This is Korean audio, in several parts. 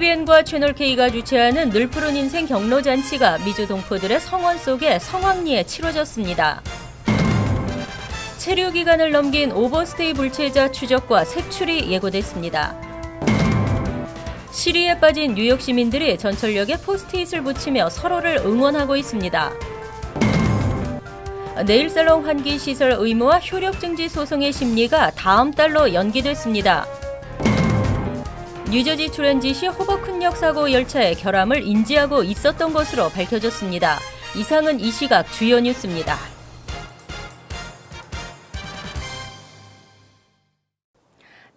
KBN과 채널K가 주최하는 늘 푸른 인생 경로잔치가 미주 동포들의 성원 속에 성황리에 치러졌습니다. 체류 기간을 넘긴 오버스테이 불체자 추적과 색출이 예고됐습니다. 시리에 빠진 뉴욕 시민들이 전철역에 포스트잇을 붙이며 서로를 응원하고 있습니다. 네일살롱 환기시설 의무화 효력증지 소송의 심리가 다음 달로 연기됐습니다. 뉴저지 트랜짓이 호버큰역 사고 열차의 결함을 인지하고 있었던 것으로 밝혀졌습니다. 이상은 이 시각 주요 뉴스입니다.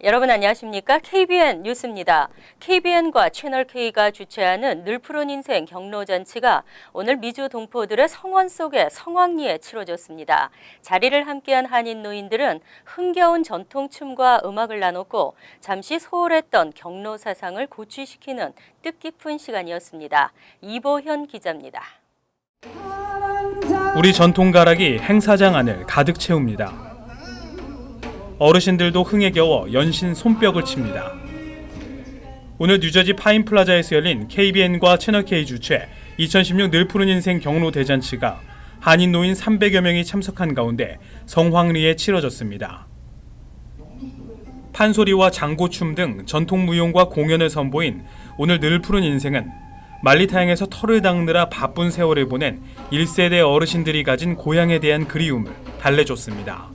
여러분 안녕하십니까? KBN 뉴스입니다. KBN과 채널K가 주최하는 늘 푸른 인생 경로잔치가 오늘 미주 동포들의 성원 속에 성황리에 치러졌습니다. 자리를 함께한 한인 노인들은 흥겨운 전통춤과 음악을 나눴고 잠시 소홀했던 경로 사상을 고취시키는 뜻깊은 시간이었습니다. 이보현 기자입니다. 우리 전통 가락이 행사장 안을 가득 채웁니다. 어르신들도 흥에 겨워 연신 손뼉을 칩니다. 오늘 뉴저지 파인플라자에서 열린 KBN과 채널K 주최 2016 늘 푸른 인생 경로 대잔치가 한인 노인 300여 명이 참석한 가운데 성황리에 치러졌습니다. 판소리와 장고춤 등 전통 무용과 공연을 선보인 오늘 늘 푸른 인생은 만리타양에서 털을 닦느라 바쁜 세월을 보낸 1세대 어르신들이 가진 고향에 대한 그리움을 달래줬습니다.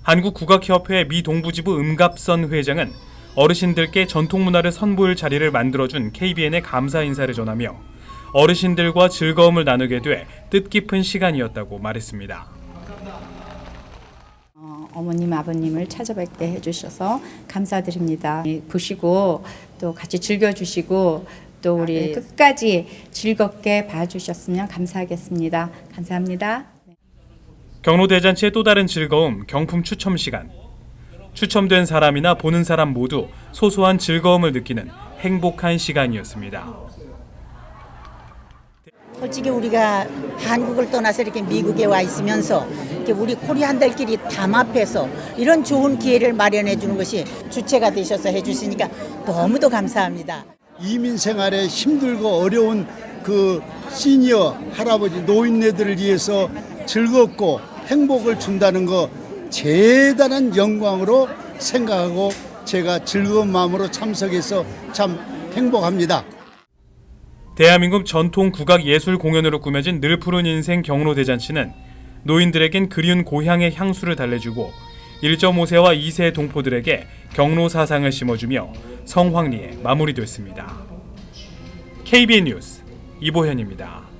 한국국악협회 미 동부지부 음갑선 회장은 어르신들께 전통문화를 선보일 자리를 만들어준 KBN에 감사 인사를 전하며 어르신들과 즐거움을 나누게 돼 뜻깊은 시간이었다고 말했습니다. 어머님, 아버님을 찾아뵙게 해주셔서 감사드립니다. 보시고 또 같이 즐겨주시고 또 우리 끝까지 즐겁게 봐주셨으면 감사하겠습니다. 감사합니다. 경로대잔치의 또 다른 즐거움, 경품 추첨 시간. 추첨된 사람이나 보는 사람 모두 소소한 즐거움을 느끼는 행복한 시간이었습니다. 솔직히 우리가 한국을 떠나서 이렇게 미국에 와 있으면서 이렇게 우리 코리안들끼리 담합해서 이런 좋은 기회를 마련해 주는 것이 주체가 되셔서 해주시니까 너무도 감사합니다. 이민 생활에 힘들고 어려운 그 시니어 할아버지 노인네들을 위해서 즐겁고 행복을 준다는 거 대단한 영광으로 생각하고 제가 즐거운 마음으로 참석해서 참 행복합니다. 대한민국 전통 국악 예술 공연으로 꾸며진 늘 푸른 인생 경로대잔치는 노인들에겐 그리운 고향의 향수를 달래주고 1.5세와 2세 동포들에게 경로 사상을 심어주며 성황리에 마무리됐습니다. KBN 뉴스 이보현입니다.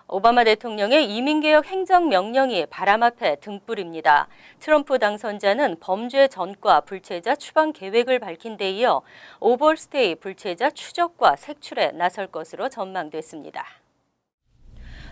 오바마 대통령의 이민개혁 행정명령이 바람 앞에 등불입니다. 트럼프 당선자는 범죄 전과 불체자 추방 계획을 밝힌 데 이어 오버스테이 불체자 추적과 색출에 나설 것으로 전망됐습니다.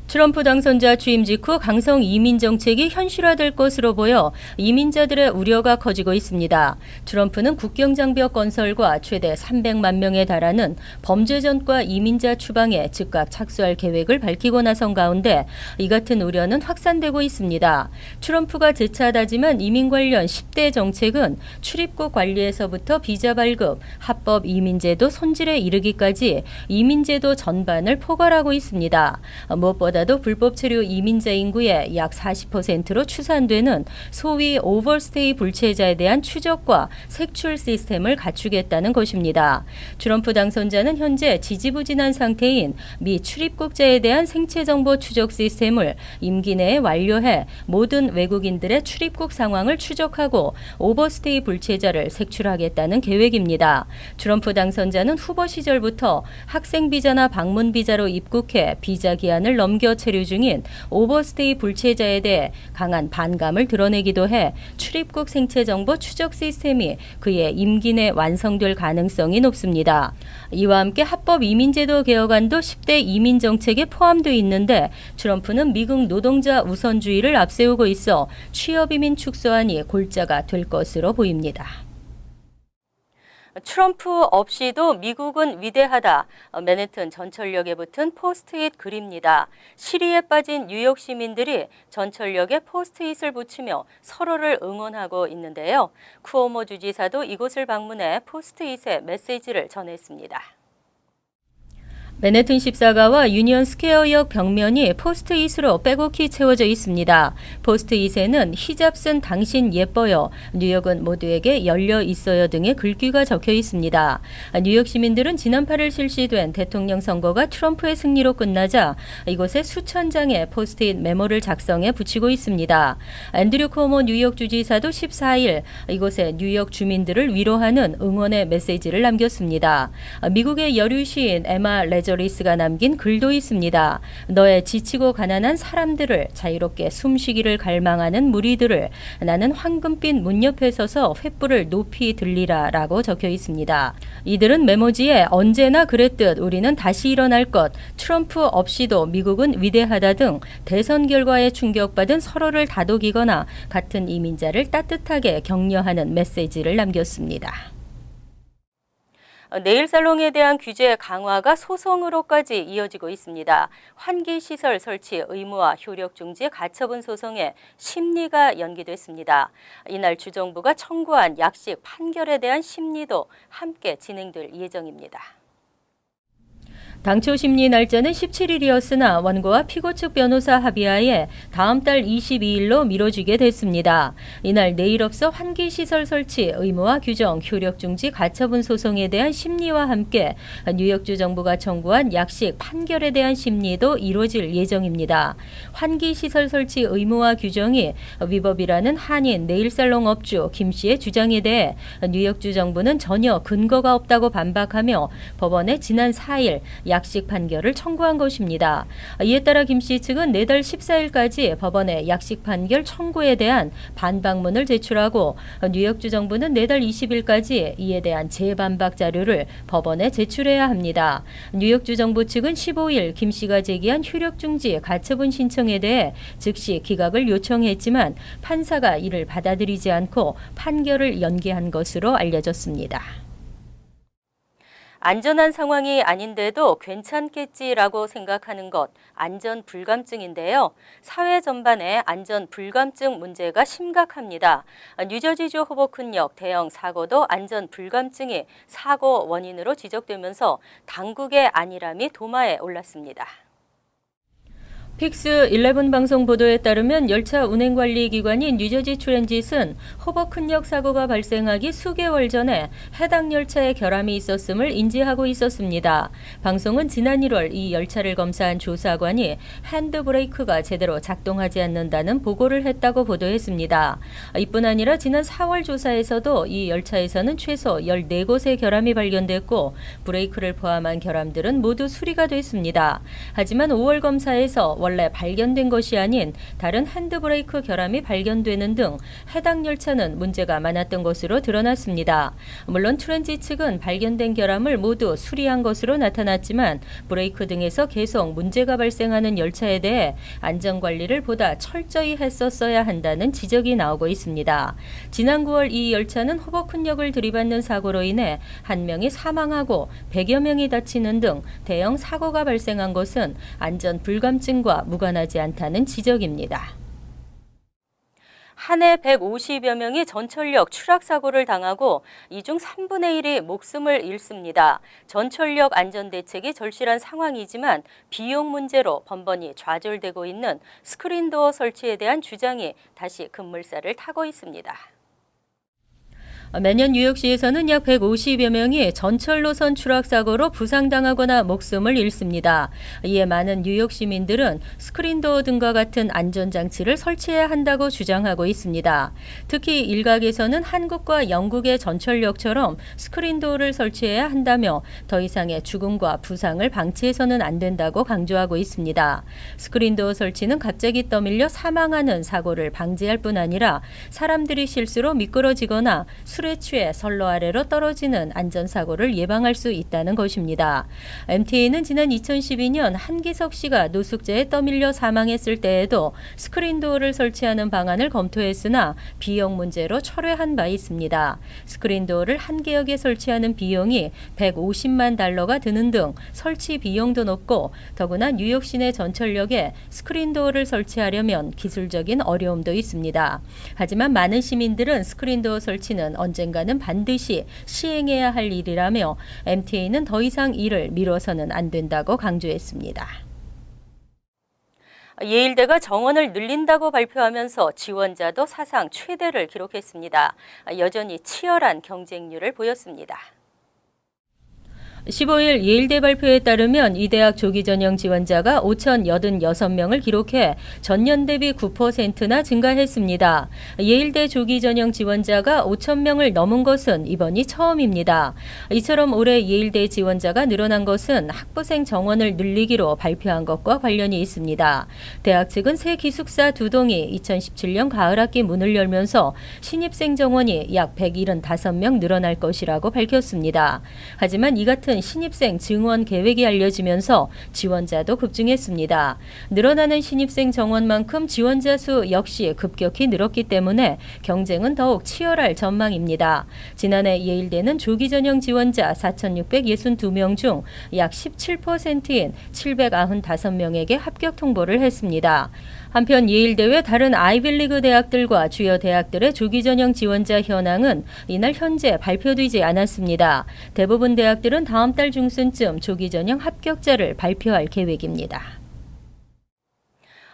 트럼프 당선자 취임 직후 강성 이민 정책이 현실화될 것으로 보여 이민자들의 우려가 커지고 있습니다. 트럼프는 국경장벽 건설과 최대 300만 명에 달하는 범죄 전과 이민자 추방에 즉각 착수할 계획을 밝히고 나선 가운데 이 같은 우려는 확산되고 있습니다. 트럼프가 재차 다짐한 이민 관련 10대 정책은 출입국 관리에서부터 비자 발급, 합법 이민제도 손질에 이르기까지 이민제도 전반을 포괄하고 있습니다. 무엇보다도 불법 체류 이민자 인구의 약 40%로 추산되는 소위 오버스테이 불체자에 대한 추적과 색출 시스템을 갖추겠다는 것입니다. 트럼프 당선자는 현재 지지부진한 상태인 미 출입국자에 대한 생체 정보 추적 시스템을 임기 내에 완료해 모든 외국인들의 출입국 상황을 추적하고 오버스테이 불체자를 색출하겠다는 계획입니다. 트럼프 당선자는 후보 시절부터 학생 비자나 방문 비자로 입국해 비자 기한을 넘겨 체류 중인 오버스테이 불체자에 대해 강한 반감을 드러내기도 해 출입국 생체 정보 추적 시스템이 그의 임기 내 완성될 가능성이 높습니다. 이와 함께 합법 이민제도 개혁안도 10대 이민 정책에 포함되어 있는데 트럼프는 미국 노동자 우선주의를 앞세우고 있어 취업 이민 축소안이 골자가 될 것으로 보입니다. 트럼프 없이도 미국은 위대하다. 맨해튼 전철역에 붙은 포스트잇 글입니다. 시리에 빠진 뉴욕 시민들이 전철역에 포스트잇을 붙이며 서로를 응원하고 있는데요. 쿠오모 주지사도 이곳을 방문해 포스트잇에 메시지를 전했습니다. 맨해튼 14가와 유니언 스퀘어역 벽면이 포스트잇으로 빼곡히 채워져 있습니다. 포스트잇에는 히잡 쓴 당신 예뻐요, 뉴욕은 모두에게 열려 있어요 등의 글귀가 적혀 있습니다. 뉴욕 시민들은 지난 8일 실시된 대통령 선거가 트럼프의 승리로 끝나자 이곳에 수천 장의 포스트잇 메모를 작성해 붙이고 있습니다. 앤드류 쿠오모 뉴욕 주지사도 14일 이곳에 뉴욕 주민들을 위로하는 응원의 메시지를 남겼습니다. 미국의 여류 시인 에마 레저리스가 남긴 글도 있습니다. 너의 지치고 가난한 사람들을, 자유롭게 숨쉬기를 갈망하는 무리들을 나는 황금빛 문 옆에 서서 횃불을 높이 들리라 라고 적혀 있습니다. 이들은 메모지에 언제나 그랬듯 우리는 다시 일어날 것, 트럼프 없이도 미국은 위대하다 등 대선 결과에 충격받은 서로를 다독이거나 같은 이민자를 따뜻하게 격려하는 메시지를 남겼습니다. 네일살롱에 대한 규제 강화가 소송으로까지 이어지고 있습니다. 환기시설 설치 의무화 효력 중지 가처분 소송에 심리가 연기됐습니다. 이날 주정부가 청구한 약식 판결에 대한 심리도 함께 진행될 예정입니다. 당초 심리 날짜는 17일이었으나 원고와 피고 측 변호사 합의하에 다음 달 22일로 미뤄지게 됐습니다. 이날 내일업소 환기시설 설치 의무화 규정 효력 중지 가처분 소송에 대한 심리와 함께 뉴욕주 정부가 청구한 약식 판결에 대한 심리도 이루어질 예정입니다. 환기시설 설치 의무화 규정이 위법이라는 한인 네일살롱 업주 김 씨의 주장에 대해 뉴욕주 정부는 전혀 근거가 없다고 반박하며 법원에 지난 4일 약식 판결을 청구한 것입니다. 이에 따라 김 씨 측은 내달 14일까지 법원에 약식 판결 청구에 대한 반박문을 제출하고 뉴욕주 정부는 내달 20일까지 이에 대한 재반박 자료를 법원에 제출해야 합니다. 뉴욕주 정부 측은 15일 김 씨가 제기한 효력 중지 가처분 신청에 대해 즉시 기각을 요청했지만 판사가 이를 받아들이지 않고 판결을 연기한 것으로 알려졌습니다. 안전한 상황이 아닌데도 괜찮겠지라고 생각하는 것, 안전불감증인데요. 사회 전반의 안전불감증 문제가 심각합니다. 뉴저지주 호보큰역 대형 사고도 안전불감증이 사고 원인으로 지적되면서 당국의 안일함이 도마에 올랐습니다. 픽스11 방송 보도에 따르면 열차 운행관리기관인 뉴저지 트랜짓은 호버큰역 사고가 발생하기 수개월 전에 해당 열차에 결함이 있었음을 인지하고 있었습니다. 방송은 지난 1월 이 열차를 검사한 조사관이 핸드브레이크가 제대로 작동하지 않는다는 보고를 했다고 보도했습니다. 이뿐 아니라 지난 4월 조사에서도 이 열차에서는 최소 14곳의 결함이 발견됐고 브레이크를 포함한 결함들은 모두 수리가 됐습니다. 하지만 5월 검사에서 원래 발견된 것이 아닌 다른 핸드브레이크 결함이 발견되는 등 해당 열차는 문제가 많았던 것으로 드러났습니다. 물론 트랜짓 측은 발견된 결함을 모두 수리한 것으로 나타났지만 브레이크 등에서 계속 문제가 발생하는 열차에 대해 안전관리를 보다 철저히 했었어야 한다는 지적이 나오고 있습니다. 지난 9월 이 열차는 호버큰역을 들이받는 사고로 인해 1명이 사망하고 100여 명이 다치는 등 대형 사고가 발생한 것은 안전불감증과 무관하지 않다는 지적입니다. 한 해 150여 명이 전철역 추락사고를 당하고 이 중 3분의 1이 목숨을 잃습니다. 전철역 안전대책이 절실한 상황이지만 비용 문제로 번번이 좌절되고 있는 스크린도어 설치에 대한 주장이 다시 급물살을 타고 있습니다. 매년 뉴욕시에서는 약 150여 명이 전철 노선 추락사고로 부상당하거나 목숨을 잃습니다. 이에 많은 뉴욕 시민들은 스크린도어 등과 같은 안전장치를 설치해야 한다고 주장하고 있습니다. 특히 일각에서는 한국과 영국의 전철역처럼 스크린도어를 설치해야 한다며 더 이상의 죽음과 부상을 방치해서는 안 된다고 강조하고 있습니다. 스크린도어 설치는 갑자기 떠밀려 사망하는 사고를 방지할 뿐 아니라 사람들이 실수로 미끄러지거나 술에 취해 선로 아래로 떨어지는 안전사고를 예방할 수 있다는 것입니다. MTA는 지난 2012년 한기석 씨가 노숙자에 떠밀려 사망했을 때에도 스크린도어를 설치하는 방안을 검토했으나 비용 문제로 철회한 바 있습니다. 스크린도어를 한 개역에 설치하는 비용이 150만 달러가 드는 등 설치 비용도 높고 더구나 뉴욕 시내 전철역에 스크린도어를 설치하려면 기술적인 어려움도 있습니다. 하지만 많은 시민들은 스크린도어 설치는 언젠가는 반드시 시행해야 할 일이라며 MTA는 더 이상 이를 미뤄서는 안 된다고 강조했습니다. 예일대가 정원을 늘린다고 발표하면서 지원자도 사상 최대를 기록했습니다. 여전히 치열한 경쟁률을 보였습니다. 15일 예일대 발표에 따르면 이 대학 조기 전형 지원자가 5,086명을 기록해 전년 대비 9%나 증가했습니다. 예일대 조기 전형 지원자가 5,000명을 넘은 것은 이번이 처음입니다. 이처럼 올해 예일대 지원자가 늘어난 것은 학부생 정원을 늘리기로 발표한 것과 관련이 있습니다. 대학 측은 새 기숙사 2동이 2017년 가을 학기 문을 열면서 신입생 정원이 약 175명 늘어날 것이라고 밝혔습니다. 하지만 이 같은 신입생 증원 계획이 알려지면서 지원자도 급증했습니다. 늘어나는 신입생 정원만큼 지원자 수 역시 급격히 늘었기 때문에 경쟁은 더욱 치열할 전망입니다. 지난해 예일대는 조기 전형 지원자 4,662명 중 약 17%인 795명에게 합격 통보를 했습니다. 한편 예일대 외 다른 아이빌리그 대학들과 주요 대학들의 조기 전형 지원자 현황은 이날 현재 발표되지 않았습니다. 대부분 대학들은 다음 달 중순쯤 조기 전형 합격자를 발표할 계획입니다.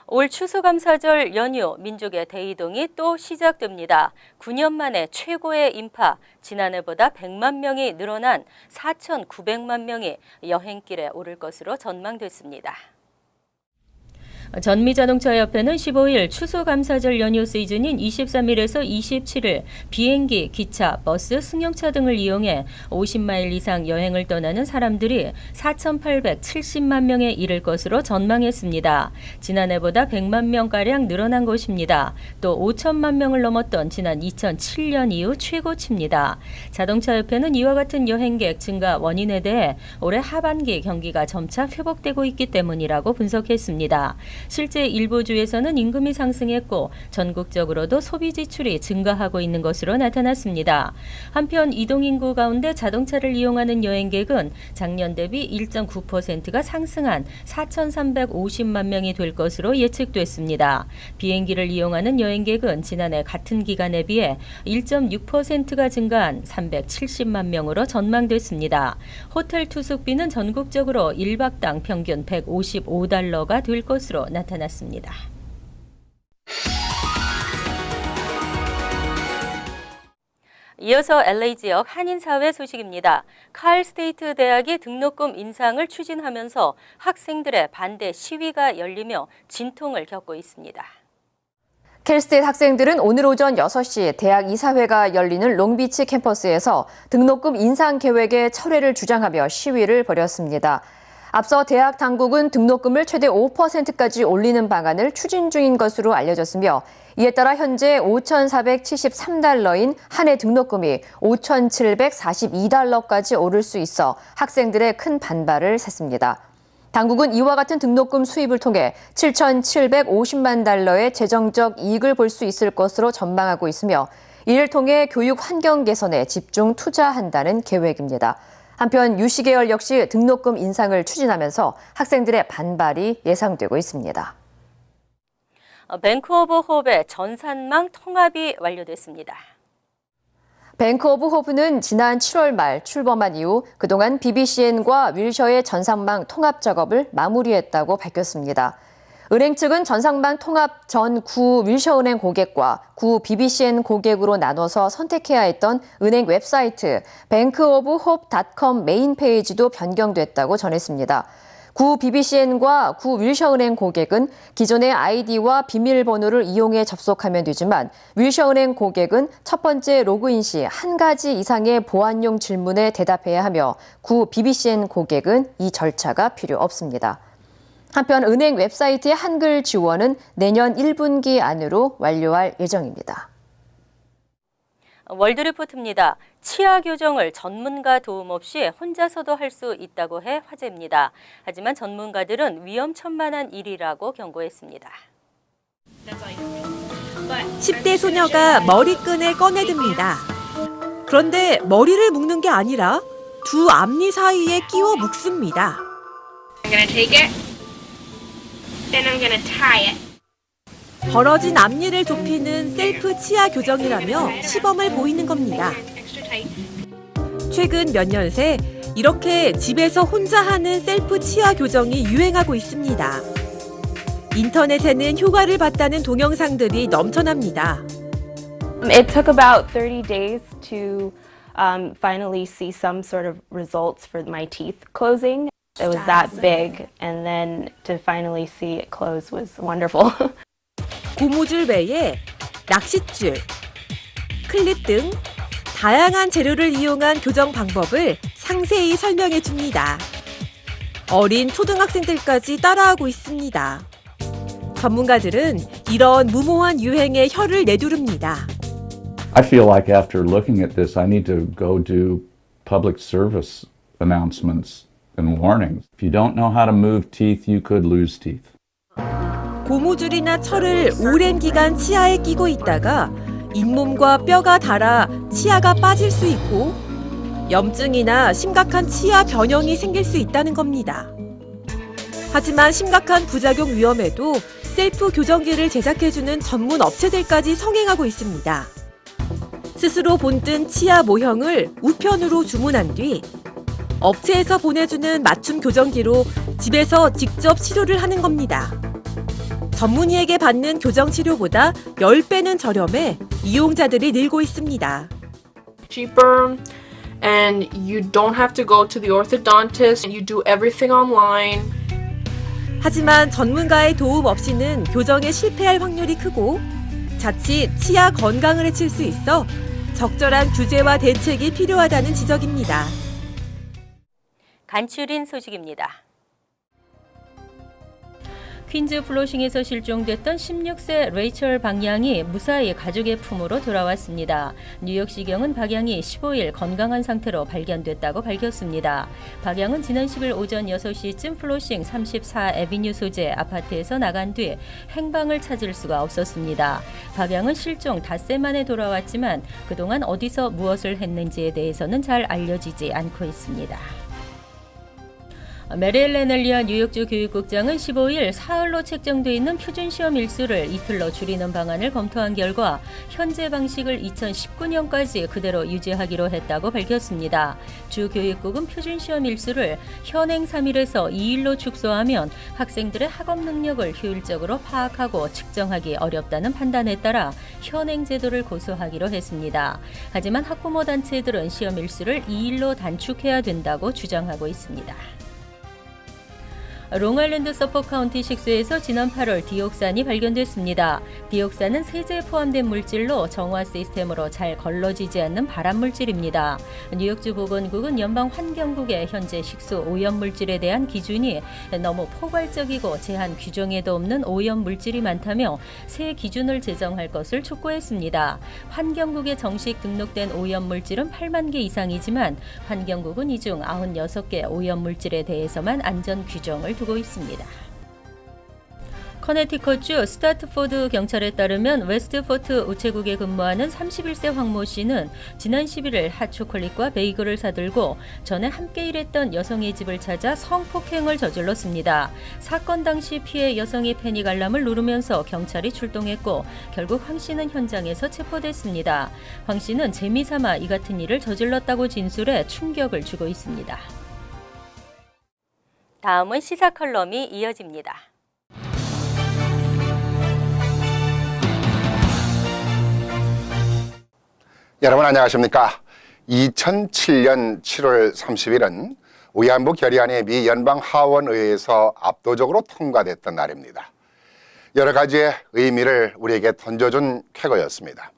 올 추수감사절 연휴 민족의 대이동이 또 시작됩니다. 9년 만에 최고의 인파, 지난해보다 100만 명이 늘어난 4,900만 명이 여행길에 오를 것으로 전망됐습니다. 전미자동차협회는 15일 추수감사절 연휴 시즌인 23일에서 27일 비행기, 기차, 버스, 승용차 등을 이용해 50마일 이상 여행을 떠나는 사람들이 4,870만 명에 이를 것으로 전망했습니다. 지난해보다 100만 명가량 늘어난 것입니다. 또 5천만 명을 넘었던 지난 2007년 이후 최고치입니다. 자동차협회는 이와 같은 여행객 증가 원인에 대해 올해 하반기 경기가 점차 회복되고 있기 때문이라고 분석했습니다. 실제 일부 주에서는 임금이 상승했고 전국적으로도 소비 지출이 증가하고 있는 것으로 나타났습니다. 한편 이동인구 가운데 자동차를 이용하는 여행객은 작년 대비 1.9%가 상승한 4,350만 명이 될 것으로 예측됐습니다. 비행기를 이용하는 여행객은 지난해 같은 기간에 비해 1.6%가 증가한 370만 명으로 전망됐습니다. 호텔 투숙비는 전국적으로 1박당 평균 155달러가 될 것으로 나타났습니다. 이어서 LA 지역 한인사회 소식입니다. 칼스테이트 대학이 등록금 인상을 추진하면서 학생들의 반대 시위가 열리며 진통을 겪고 있습니다. 캘스테이트 학생들은 오늘 오전 6시 대학 이사회가 열리는 롱비치 캠퍼스에서 등록금 인상 계획의 철회를 주장하며 시위를 벌였습니다. 앞서 대학 당국은 등록금을 최대 5%까지 올리는 방안을 추진 중인 것으로 알려졌으며 이에 따라 현재 5,473달러인 한 해 등록금이 5,742달러까지 오를 수 있어 학생들의 큰 반발을 샀습니다. 당국은 이와 같은 등록금 수입을 통해 7,750만 달러의 재정적 이익을 볼 수 있을 것으로 전망하고 있으며 이를 통해 교육 환경 개선에 집중 투자한다는 계획입니다. 한편 유시계열 역시 등록금 인상을 추진하면서 학생들의 반발이 예상되고 있습니다. 뱅크 오브 호프의 전산망 통합이 완료됐습니다. 뱅크 오브 호프는 지난 7월 말 출범한 이후 그동안 BBCN과 윌셔의 전산망 통합 작업을 마무리했다고 밝혔습니다. 은행 측은 전산망 통합 전 구 윌셔은행 고객과 구 BBCN 고객으로 나눠서 선택해야 했던 은행 웹사이트 bankofhope.com 메인 페이지도 변경됐다고 전했습니다. 구 BBCN과 구 윌셔은행 고객은 기존의 아이디와 비밀번호를 이용해 접속하면 되지만 윌셔은행 고객은 첫 번째 로그인 시 한 가지 이상의 보안용 질문에 대답해야 하며 구 BBCN 고객은 이 절차가 필요 없습니다. 한편 은행 웹사이트의 한글 지원은 내년 1분기 안으로 완료할 예정입니다. 월드리포트입니다. 치아 교정을 전문가 도움 없이 혼자서도 할 수 있다고 해 화제입니다. 하지만 전문가들은 위험천만한 일이라고 경고했습니다. 10대 소녀가 머리끈을 꺼내듭니다. 그런데 머리를 묶는 게 아니라 두 앞니 사이에 끼워 묶습니다. I'm gonna take it, then I'm gonna tie it. 벌어진 앞니를 좁히는 셀프 치아 교정이라며 시범을 보이는 겁니다. Extra tight. 최근 몇 년 새 이렇게 집에서 혼자 하는 셀프 치아 교정이 유행하고 있습니다. 인터넷에는 효과를 봤다는 동영상들이 넘쳐납니다. It took about 30 days to finally see some sort of results for my teeth closing. It was that big, and then to finally see it close was wonderful. 고무줄 외에 낚싯줄, 클립 등 다양한 재료를 이용한 교정 방법을 상세히 설명해 줍니다. 어린 초등학생들까지 따라하고 있습니다. 전문가들은 이런 무모한 유행에 혀를 내두릅니다. I feel like after looking at this, I need to go do public service announcements and warnings. If you don't know how to move teeth, you could lose teeth. 고무줄이나 철을 오랜 기간 치아에 끼고 있다가 잇몸과 뼈가 닳아 치아가 빠질 수 있고 염증이나 심각한 치아 변형이 생길 수 있다는 겁니다. 하지만 심각한 부작용 위험에도 셀프 교정기를 제작해주는 전문 업체들까지 성행하고 있습니다. 스스로 본뜬 치아 모형을 우편으로 주문한 뒤 업체에서 보내주는 맞춤 교정기로 집에서 직접 치료를 하는 겁니다. 전문의에게 받는 교정 치료보다 10배는 저렴해 이용자들이 늘고 있습니다. Cheaper, and you don't have to go to the orthodontist, and you do everything online. 하지만 전문가의 도움 없이는 교정에 실패할 확률이 크고 자칫 치아 건강을 해칠 수 있어 적절한 규제와 대책이 필요하다는 지적입니다. 간추린 소식입니다. 퀸즈 플로싱에서 실종됐던 16세 레이첼 박양이 무사히 가족의 품으로 돌아왔습니다. 뉴욕시경은 박양이 15일 건강한 상태로 발견됐다고 밝혔습니다. 박양은 지난 10일 오전 6시쯤 플로싱 34에비뉴 소재 아파트에서 나간 뒤 행방을 찾을 수가 없었습니다. 박양은 실종 닷새 만에 돌아왔지만 그동안 어디서 무엇을 했는지에 대해서는 잘 알려지지 않고 있습니다. 메릴 레넬리아 뉴욕주 교육국장은 15일 사흘로 책정돼 있는 표준시험 일수를 이틀로 줄이는 방안을 검토한 결과 현재 방식을 2019년까지 그대로 유지하기로 했다고 밝혔습니다. 주 교육국은 표준시험 일수를 현행 3일에서 2일로 축소하면 학생들의 학업 능력을 효율적으로 파악하고 측정하기 어렵다는 판단에 따라 현행 제도를 고수하기로 했습니다. 하지만 학부모 단체들은 시험 일수를 2일로 단축해야 된다고 주장하고 있습니다. 롱아일랜드 서포 카운티 식수에서 지난 8월 디옥산이 발견됐습니다. 디옥산은 세제에 포함된 물질로 정화 시스템으로 잘 걸러지지 않는 발암물질입니다. 뉴욕주 보건국은 연방환경국의 현재 식수 오염물질에 대한 기준이 너무 포괄적이고 제한 규정에도 없는 오염물질이 많다며 새 기준을 제정할 것을 촉구했습니다. 환경국에 정식 등록된 오염물질은 8만 개 이상이지만 환경국은 이 중 96개 오염물질에 대해서만 안전 규정을 두고 있습니다. 커네티컷주 스타트포드 경찰에 따르면 웨스트포트 우체국에 근무하는 31세 황모 씨는 지난 11일 핫초콜릿과 베이글을 사들고 전에 함께 일했던 여성의 집을 찾아 성폭행을 저질렀습니다. 사건 당시 피해 여성이 패닉 알람을 누르면서 경찰이 출동했고 결국 황 씨는 현장에서 체포됐습니다. 황 씨는 재미삼아 이 같은 일을 저질렀다고 진술해 충격을 주고 있습니다. 다음은 시사 컬럼이 이어집니다. 여러분 안녕하십니까? 2007년 7월 30일은 위안부 결의안이 미 연방하원의회에서 압도적으로 통과됐던 날입니다. 여러 가지의 의미를 우리에게 던져준 쾌거였습니다.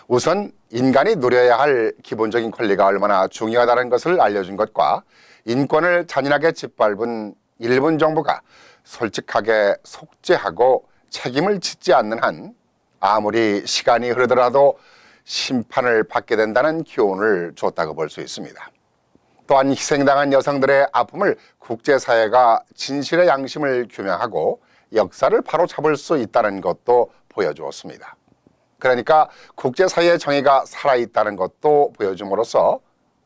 우선 인간이 누려야 할 기본적인 권리가 얼마나 중요하다는 것을 알려준 것과 인권을 잔인하게 짓밟은 일본 정부가 솔직하게 속죄하고 책임을 짓지 않는 한 아무리 시간이 흐르더라도 심판을 받게 된다는 교훈을 줬다고 볼 수 있습니다. 또한 희생당한 여성들의 아픔을 국제사회가 진실의 양심을 규명하고 역사를 바로 잡을 수 있다는 것도 보여주었습니다. 그러니까 국제사회의 정의가 살아있다는 것도 보여줌으로써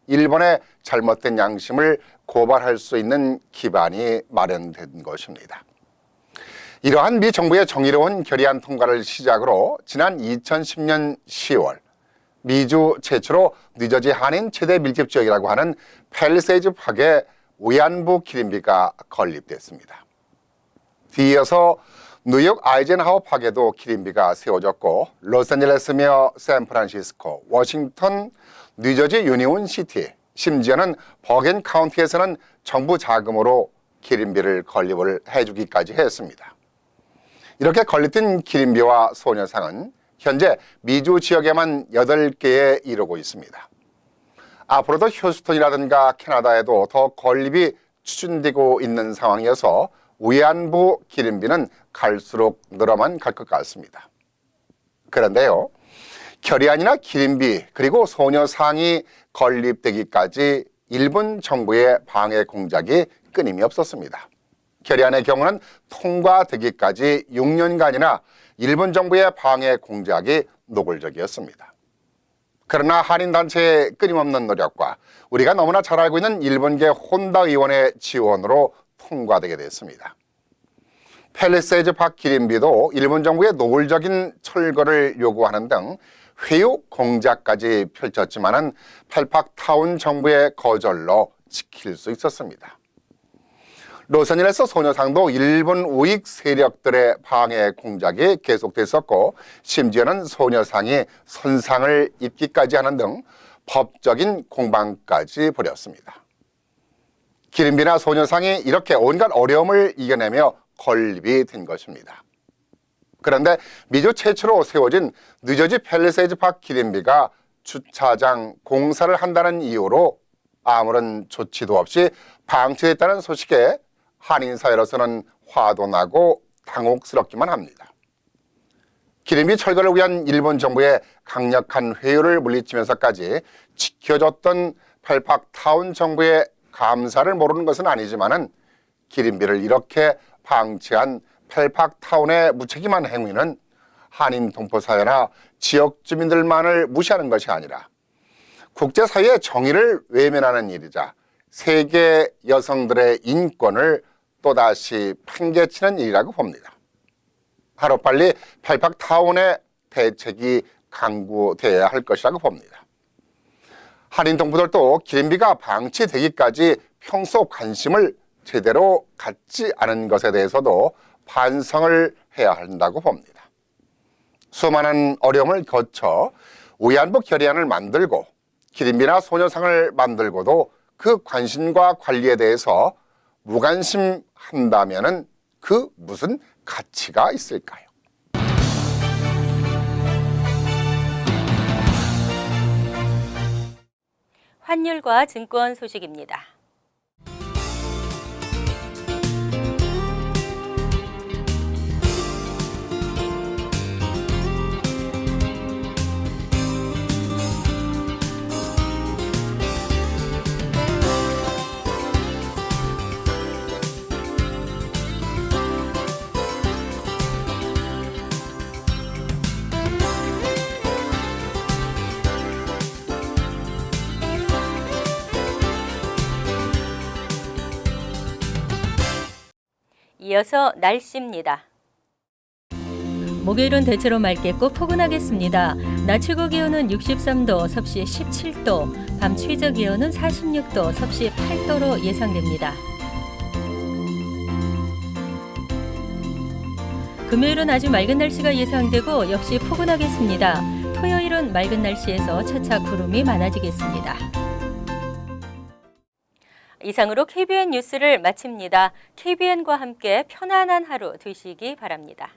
일본의 잘못된 양심을 고발할 수 있는 기반이 마련된 것입니다. 이러한 미 정부의 정의로운 결의안 통과를 시작으로 지난 2010년 10월 미주 최초로 뉴저지 한인 최대 밀집 지역이라고 하는 팰리세이즈 파크에 위안부 기린비가 건립됐습니다. 뒤이어서 뉴욕 아이젠하워 파크에도 기린비가 세워졌고 로스앤젤레스며 샌프란시스코, 워싱턴, 뉴저지 유니온 시티, 심지어는 버겐 카운티에서는 정부 자금으로 기린비를 건립을 해주기까지 했습니다. 이렇게 건립된 기린비와 소녀상은 현재 미주 지역에만 8개에 이르고 있습니다. 앞으로도 휴스턴이라든가 캐나다에도 더 건립이 추진되고 있는 상황이어서 위안부 기린비는 갈수록 늘어만 갈 것 같습니다. 그런데요, 결의안이나 기린비 그리고 소녀상이 건립되기까지 일본 정부의 방해 공작이 끊임이 없었습니다. 결의안의 경우는 통과되기까지 6년간이나 일본 정부의 방해 공작이 노골적이었습니다. 그러나 한인단체의 끊임없는 노력과 우리가 너무나 잘 알고 있는 일본계 혼다 의원의 지원으로 통과되게 됐습니다. 팰리세이즈 파크 기린비도 일본 정부의 노골적인 철거를 요구하는 등 회유 공작까지 펼쳤지만은 펠팍타운 정부의 거절로 지킬 수 있었습니다. 로스앤젤레스 소녀상도 일본 우익 세력들의 방해 공작이 계속됐었고 심지어는 소녀상이 손상을 입기까지 하는 등 법적인 공방까지 벌였습니다. 기린비나 소녀상이 이렇게 온갖 어려움을 이겨내며 건립이 된 것입니다. 그런데 미주 최초로 세워진 뉴저지 팰리세이즈 파크 기린비가 주차장 공사를 한다는 이유로 아무런 조치도 없이 방치됐다는 소식에 한인사회로서는 화도 나고 당혹스럽기만 합니다. 기린비 철거를 위한 일본 정부의 강력한 회유를 물리치면서까지 지켜줬던 펠팍타운 정부의 감사를 모르는 것은 아니지만은 기린비를 이렇게 방치한 펠팍타운의 무책임한 행위는 한인 동포사회나 지역 주민들만을 무시하는 것이 아니라 국제사회의 정의를 외면하는 일이자 세계 여성들의 인권을 또다시 팽개치는 일이라고 봅니다. 하루빨리 펠팍타운의 대책이 강구되어야 할 것이라고 봅니다. 한인 동포들도 기린비가 방치되기까지 평소 관심을 제대로 갖지 않은 것에 대해서도 반성을 해야 한다고 봅니다. 수많은 어려움을 거쳐 위안부 결의안을 만들고 기린비나 소녀상을 만들고도 그 관심과 관리에 대해서 무관심한다면은 그 무슨 가치가 있을까요? 환율과 증권 소식입니다. 이어서 날씨입니다. 목요일은 대체로 맑겠고 포근하겠습니다. 낮 최고 기온은 63도, 섭씨 17도, 밤 최저 기온은 46도, 섭씨 8도로 예상됩니다. 금요일은 아주 맑은 날씨가 예상되고 역시 포근하겠습니다. 토요일은 맑은 날씨에서 차차 구름이 많아지겠습니다. 이상으로 KBN 뉴스를 마칩니다. KBN과 함께 편안한 하루 되시기 바랍니다.